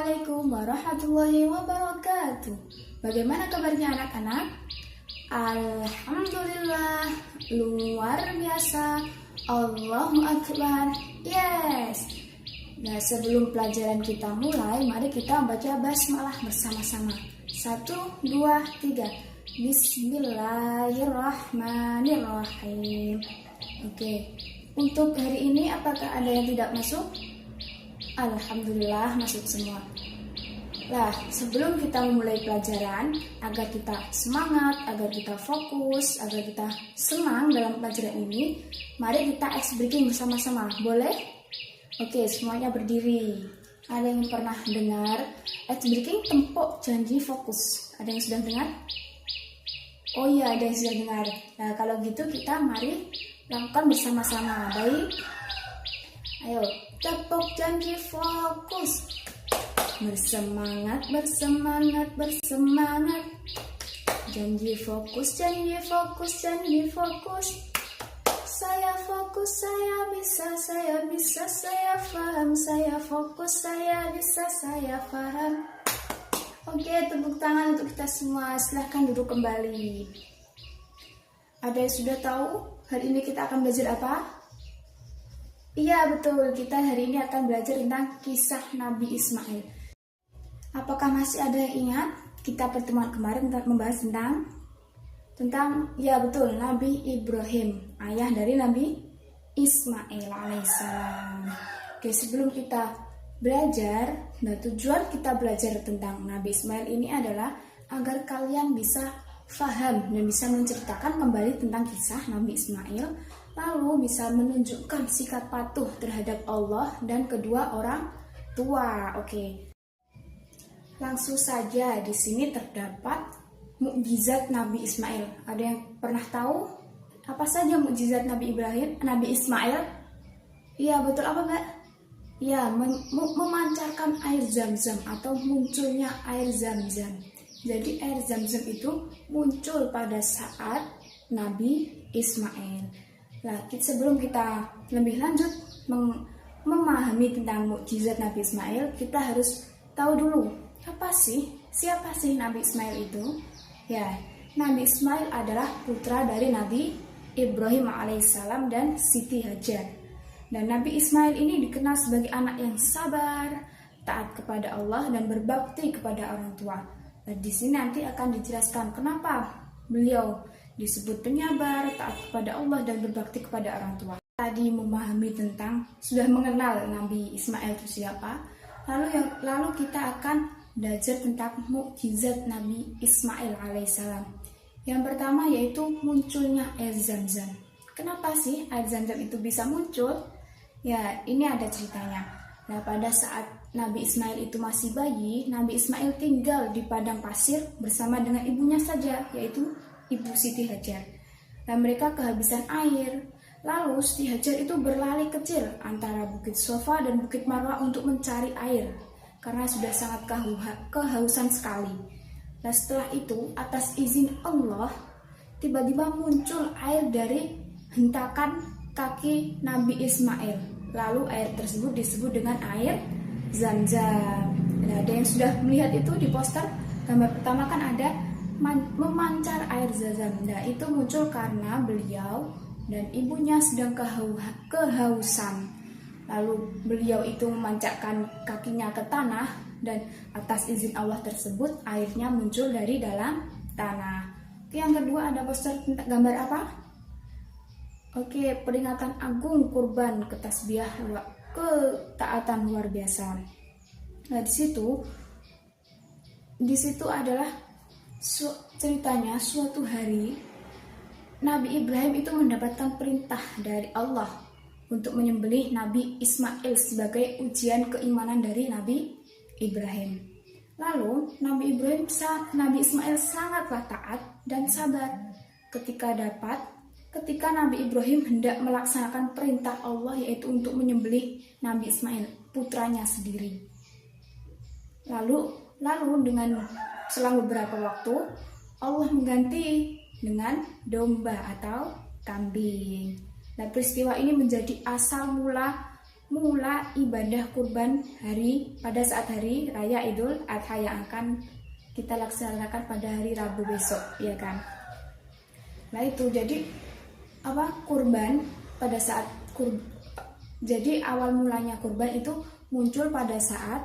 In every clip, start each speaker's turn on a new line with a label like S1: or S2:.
S1: Assalamualaikum warahmatullahi wabarakatuh. Bagaimana kabarnya anak-anak? Alhamdulillah, luar biasa. Allahu Akbar. Yes. Nah, sebelum pelajaran kita mulai, mari kita baca basmalah bersama-sama. 1, 2, 3. Bismillahirrahmanirrahim. Oke. Untuk hari ini apakah ada yang tidak masuk? Alhamdulillah masuk semua. Nah, sebelum kita memulai pelajaran, agar kita semangat, agar kita fokus, agar kita senang dalam pelajaran ini, mari kita ice breaking bersama-sama. Boleh? Oke, semuanya berdiri. Ada yang pernah dengar ice breaking tempok janji fokus? Ada yang sudah dengar? Oh iya, ada yang sudah dengar. Nah, kalau gitu kita mari lakukan bersama-sama. Baik? Ayo, tepuk janji fokus. Bersemangat, bersemangat, bersemangat. Janji fokus, janji fokus, janji fokus. Saya fokus, saya bisa, saya paham. Saya fokus, saya bisa, saya paham. Oke, tepuk tangan untuk kita semua. Silahkan duduk kembali. Ada yang sudah tahu hari ini kita akan belajar apa? Iya betul, kita hari ini akan belajar tentang kisah Nabi Ismail. Apakah masih ada yang ingat? Kita pertemuan kemarin membahas tentang ya betul, Nabi Ibrahim, ayah dari Nabi Ismail alaihissalam. Oke, sebelum kita belajar, nah tujuan kita belajar tentang Nabi Ismail ini adalah agar kalian bisa faham dan bisa menceritakan kembali tentang kisah Nabi Ismail, lalu bisa menunjukkan sikap patuh terhadap Allah dan kedua orang tua. Oke. Langsung saja, di sini terdapat mukjizat Nabi Ismail. Ada yang pernah tahu apa saja mukjizat Nabi Ismail? Iya, betul apa, Mbak? Ya, memancarkan air Zam-Zam atau munculnya air Zam-Zam. Jadi air Zam-Zam itu muncul pada saat Nabi Ismail. Nah, sebelum kita lebih lanjut memahami tentang mukjizat Nabi Ismail, kita harus tahu dulu siapa sih Nabi Ismail itu? Ya, Nabi Ismail adalah putra dari Nabi Ibrahim alaihissalam dan Siti Hajar. Dan Nabi Ismail ini dikenal sebagai anak yang sabar, taat kepada Allah dan berbakti kepada orang tua. Nah, di sini nanti akan dijelaskan kenapa beliau disebut penyabar, taat kepada Allah dan berbakti kepada orang tua. Tadi memahami sudah mengenal Nabi Ismail itu siapa. Lalu kita akan belajar tentang mukjizat Nabi Ismail alaihissalam. Yang pertama yaitu munculnya air Zam-Zam. Kenapa sih air Zam-Zam itu bisa muncul? Ya, ini ada ceritanya. Nah, pada saat Nabi Ismail itu masih bayi, Nabi Ismail tinggal di padang pasir bersama dengan ibunya saja, yaitu Ibu Siti Hajar. Dan mereka kehabisan air. Lalu Siti Hajar itu berlari kecil antara Bukit Sofa dan Bukit Marwah untuk mencari air karena sudah sangat kehausan sekali. Nah, setelah itu atas izin Allah tiba-tiba muncul air dari hentakan kaki Nabi Ismail. Lalu air tersebut disebut dengan air Zam-Zam. Nah, ada yang sudah melihat itu di poster? Gambar pertama kan ada memancar air Zam-Zam. Nah, itu muncul karena beliau dan ibunya sedang kehausan. Lalu beliau itu memancarkan kakinya ke tanah dan atas izin Allah tersebut airnya muncul dari dalam tanah. Oke, yang kedua ada poster tentang gambar apa? Oke, peringatan agung kurban ketaatan luar biasa. Nah, di situ adalah ceritanya suatu hari Nabi Ibrahim itu mendapatkan perintah dari Allah untuk menyembelih Nabi Ismail sebagai ujian keimanan dari Nabi Ibrahim. Lalu Nabi Ismail sangatlah taat dan sabar ketika Nabi Ibrahim hendak melaksanakan perintah Allah, yaitu untuk menyembelih Nabi Ismail, putranya sendiri. Lalu dengan selang beberapa waktu Allah mengganti dengan domba atau kambing. Nah, peristiwa ini menjadi asal mula mula ibadah kurban pada saat hari raya Idul Adha yang akan kita laksanakan pada hari Rabu besok, ya kan? Nah itu jadi kurban pada saat jadi awal mulanya kurban itu muncul pada saat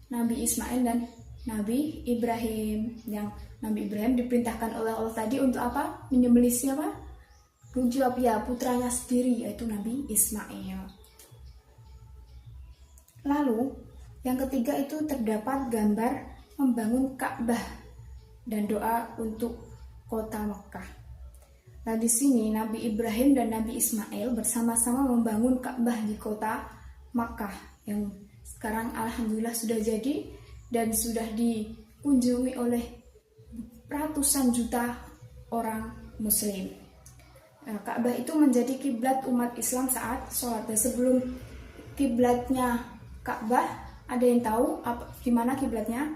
S1: Nabi Ismail dan Nabi Ibrahim, yang Nabi Ibrahim diperintahkan oleh Allah tadi untuk apa? Menyembelih siapa? Dijawab ya, putranya sendiri, yaitu Nabi Ismail. Lalu yang ketiga itu terdapat gambar membangun Ka'bah dan doa untuk kota Mekah. Nah di sini Nabi Ibrahim dan Nabi Ismail bersama-sama membangun Ka'bah di kota Makkah yang sekarang alhamdulillah sudah jadi dan sudah dikunjungi oleh ratusan juta orang muslim. Nah, Ka'bah itu menjadi kiblat umat Islam saat sholat. Dan sebelum kiblatnya Ka'bah, ada yang tahu gimana kiblatnya?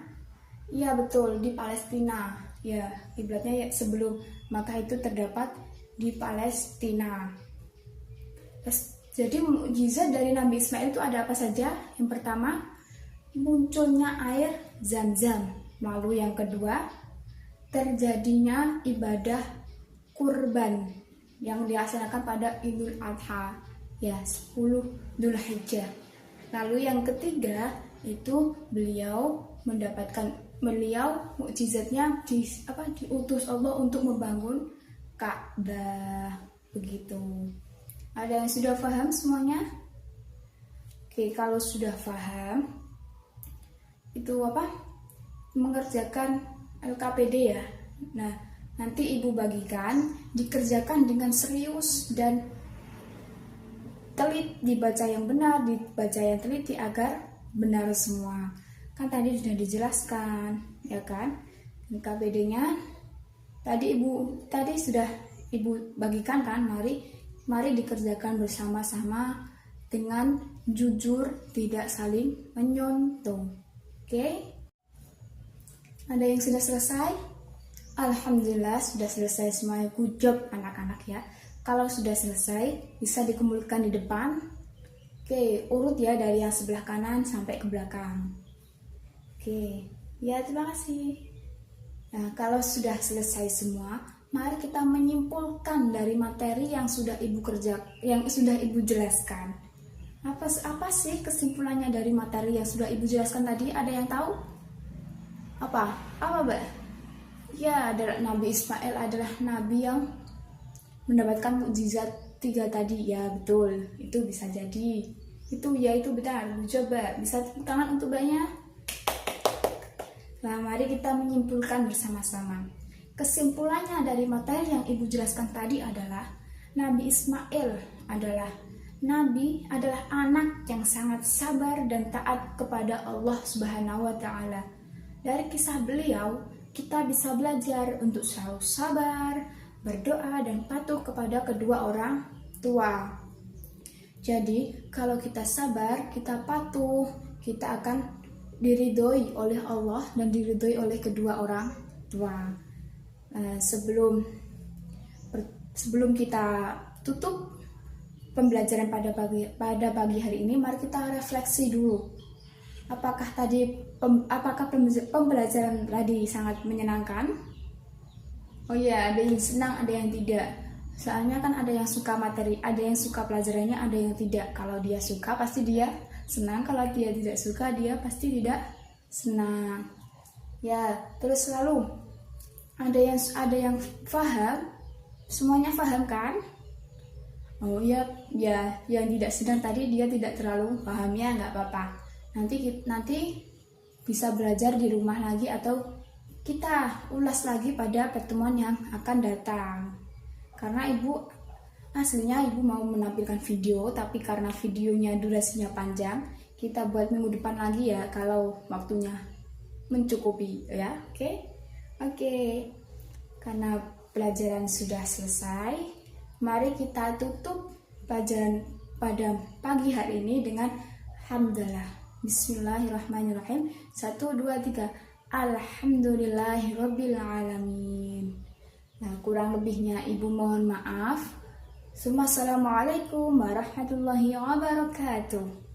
S1: Iya betul, di Palestina. Ya, kiblatnya sebelum Makkah itu terdapat di Palestina. Jadi mukjizat dari Nabi Ismail itu ada apa saja? Yang pertama, munculnya air Zam-Zam. Lalu yang kedua, terjadinya ibadah kurban yang dilaksanakan pada Idul Adha, ya 10 Dzulhijjah. Lalu yang ketiga itu beliau mukjizatnya diutus Allah untuk membangun Ka'bah, begitu. Ada yang sudah paham semuanya? Oke, kalau sudah paham itu mengerjakan LKPD ya. Nah, nanti ibu bagikan dikerjakan dengan serius dan telit, dibaca yang benar, dibaca yang teliti agar benar semua. Kan tadi sudah dijelaskan, ya kan? KPD-nya tadi sudah ibu bagikan kan? Mari dikerjakan bersama-sama dengan jujur, tidak saling menyontong. Oke? Ada yang sudah selesai? Alhamdulillah sudah selesai semuanya. Good job anak-anak ya. Kalau sudah selesai, bisa dikumpulkan di depan. Oke, urut ya dari yang sebelah kanan sampai ke belakang. Oke, ya terima kasih. Nah, kalau sudah selesai semua, mari kita menyimpulkan dari materi yang sudah ibu jelaskan. Apa sih kesimpulannya dari materi yang sudah ibu jelaskan tadi? Ada yang tahu? Apa, Mbak? Ya, Nabi Ismail adalah nabi yang mendapatkan mukjizat 3 tadi. Ya betul, itu bisa jadi itu benar. Coba bisa tepuk tangan untuk banyak. Nah, mari kita menyimpulkan bersama-sama. Kesimpulannya dari materi yang ibu jelaskan tadi adalah Nabi Ismail adalah anak yang sangat sabar dan taat kepada Allah Subhanahu wa taala. Dari kisah beliau, kita bisa belajar untuk selalu sabar, berdoa dan patuh kepada kedua orang tua. Jadi, kalau kita sabar, kita patuh, kita akan diridhoi oleh Allah dan diridhoi oleh kedua orang tua. Sebelum kita tutup pembelajaran pada pagi hari ini, mari kita refleksi dulu. Apakah pembelajaran tadi sangat menyenangkan? Oh iya, ada yang senang, ada yang tidak. Soalnya kan ada yang suka materi, ada yang suka pelajarannya, ada yang tidak. Kalau dia suka, pasti dia senang. Kalau dia tidak suka, dia pasti tidak senang. Ya, terus lalu ada yang paham, semuanya paham kan? Oh iya, ya, yang tidak senang tadi dia tidak terlalu paham, ya nggak apa-apa. Nanti bisa belajar di rumah lagi atau kita ulas lagi pada pertemuan yang akan datang. Karena aslinya ibu mau menampilkan video, tapi karena videonya durasinya panjang, kita buat minggu depan lagi ya kalau waktunya mencukupi ya. Oke. Karena pelajaran sudah selesai, mari kita tutup pelajaran pada pagi hari ini dengan hamdalah. Bismillahirrahmanirrahim. 1, 2, 3. Alhamdulillahirabbil alamin. Nah, kurang lebihnya ibu mohon maaf. Assalamualaikum warahmatullahi wabarakatuh.